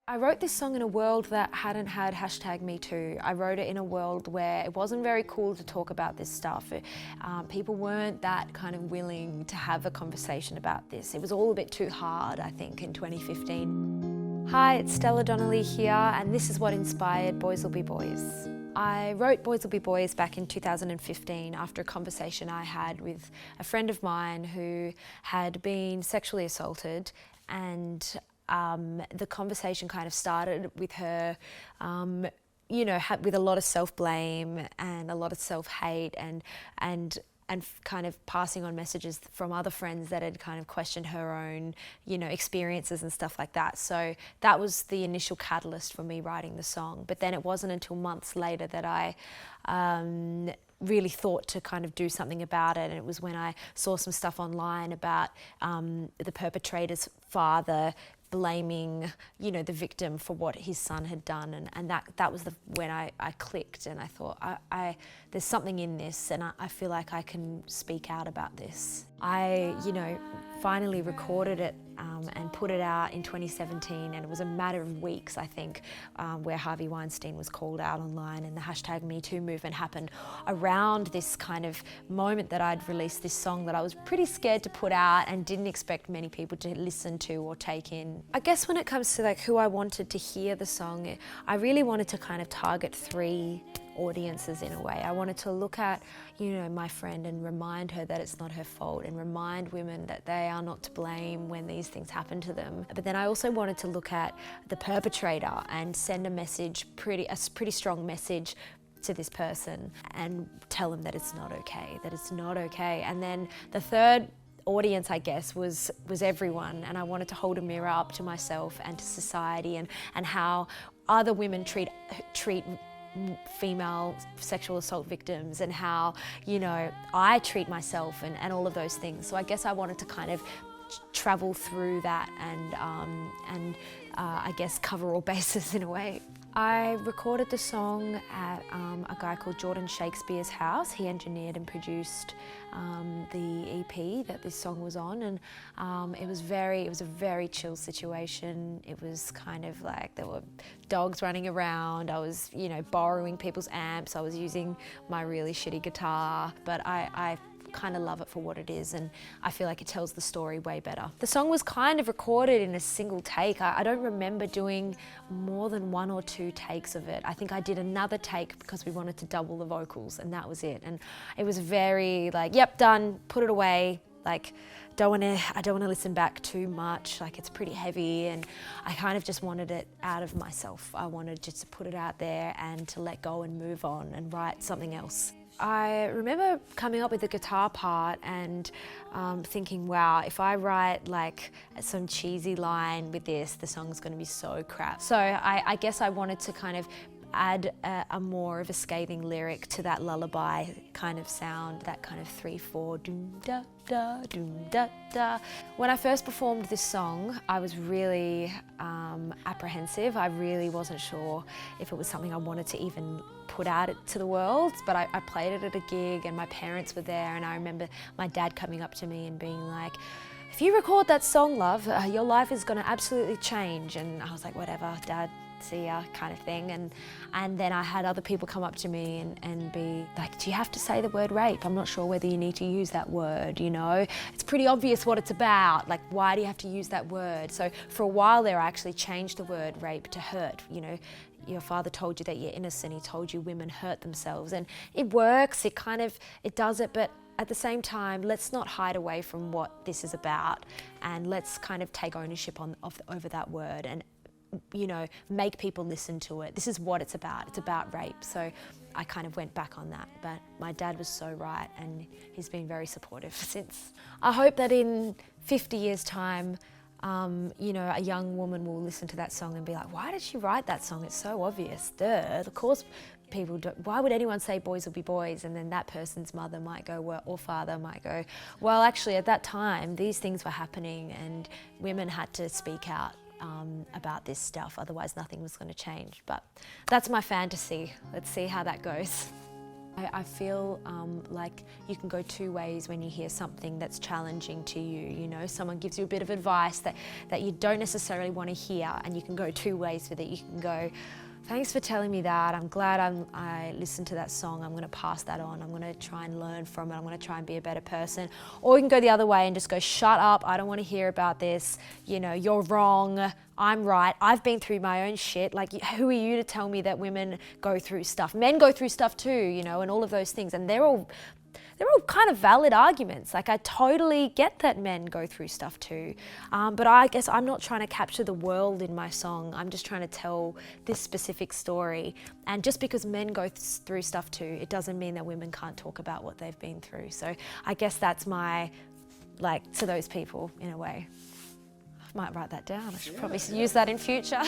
I wrote this song in a world that hadn't had #MeToo. I wrote it in a world where it wasn't very cool to talk about this stuff. People weren't that kind of willing to have a conversation about this. It was all a bit too hard, I think, in 2015. Hi, it's Stella Donnelly here, and this is what inspired Boys Will Be Boys. I wrote Boys Will Be Boys back in 2015 after a conversation I had with a friend of mine who had been sexually assaulted, and the conversation kind of started with her, with a lot of self-blame and a lot of self-hate and kind of passing on messages from other friends that had kind of questioned her own, experiences and stuff like that. So that was the initial catalyst for me writing the song. But then it wasn't until months later that I really thought to kind of do something about it. And it was when I saw some stuff online about the perpetrator's father blaming, the victim for what his son had done, and that was when I clicked, and I thought, there's something in this, and I feel like I can speak out about this. I, finally recorded it and put it out in 2017, and it was a matter of weeks, I think, where Harvey Weinstein was called out online, and the #MeToo movement happened around this kind of moment that I'd released this song that I was pretty scared to put out and didn't expect many people to listen to or take in. I guess when it comes to who I wanted to hear the song, I really wanted to kind of target three audiences in a way. I wanted to look at, my friend and remind her that it's not her fault, and remind women that they are not to blame when these things happen to them. But then I also wanted to look at the perpetrator and send a pretty strong message to this person and tell them that it's not okay, And then the third audience, I guess, was everyone, and I wanted to hold a mirror up to myself and to society and how other women treat female sexual assault victims, and how, I treat myself and all of those things. So I guess I wanted to kind of travel through that and I guess cover all bases in a way. I recorded the song at a guy called Jordan Shakespeare's house. He engineered and produced the EP that this song was on, and it was a very chill situation. It was kind of like there were dogs running around. I was, borrowing people's amps. I was using my really shitty guitar, but I kind of love it for what it is, and I feel like it tells the story way better. The song was kind of recorded in a single take. I don't remember doing more than 1 or 2 takes of it. I think I did another take because we wanted to double the vocals, and that was it. And it was very yep, done, put it away. I don't want to listen back too much. It's pretty heavy, and I kind of just wanted it out of myself. I wanted just to put it out there and to let go and move on and write something else. I remember coming up with the guitar part and thinking, wow, if I write some cheesy line with this, the song's going to be so crap. So I guess I wanted to kind of add a more of a scathing lyric to that lullaby kind of sound, that kind of 3/4 doom da da doom da da. When I first performed this song, I was really apprehensive. I really wasn't sure if it was something I wanted to even put out to the world, but I played it at a gig and my parents were there, and I remember my dad coming up to me and being like, "If you record that song, love, your life is going to absolutely change." And I was like, whatever, Dad, see ya, kind of thing. And then I had other people come up to me and be like, "Do you have to say the word rape? I'm not sure whether you need to use that word, It's pretty obvious what it's about. Why do you have to use that word?" So for a while there, I actually changed the word rape to hurt, Your father told you that you're innocent. He told you women hurt themselves, and it works. It does it, but at the same time, let's not hide away from what this is about, and let's kind of take ownership over that word and, make people listen to it. This is what it's about. It's about rape. So I kind of went back on that, but my dad was so right, and he's been very supportive since. I hope that in 50 years' time, a young woman will listen to that song and be like, "Why did she write that song? It's so obvious. Duh. Of course people do. Why would anyone say boys will be boys?" And then that person's mother might go, or father might go, "Well, actually at that time, these things were happening and women had to speak out about this stuff. Otherwise nothing was going to change." But that's my fantasy. Let's see how that goes. I feel like you can go two ways when you hear something that's challenging to you. You know, someone gives you a bit of advice that you don't necessarily want to hear, and you can go two ways with it. You can go, thanks for telling me that. I'm glad I listened to that song. I'm going to pass that on. I'm going to try and learn from it. I'm going to try and be a better person. Or you can go the other way and just go, shut up. I don't want to hear about this. You know, you're wrong. I'm right. I've been through my own shit. Like, who are you to tell me that women go through stuff? Men go through stuff too, you know, and all of those things. And they're all kind of valid arguments. Like, I totally get that men go through stuff too. But I guess I'm not trying to capture the world in my song. I'm just trying to tell this specific story. And just because men go through stuff too, it doesn't mean that women can't talk about what they've been through. So I guess that's my, like, to those people in a way. I might write that down. I should probably use that in future.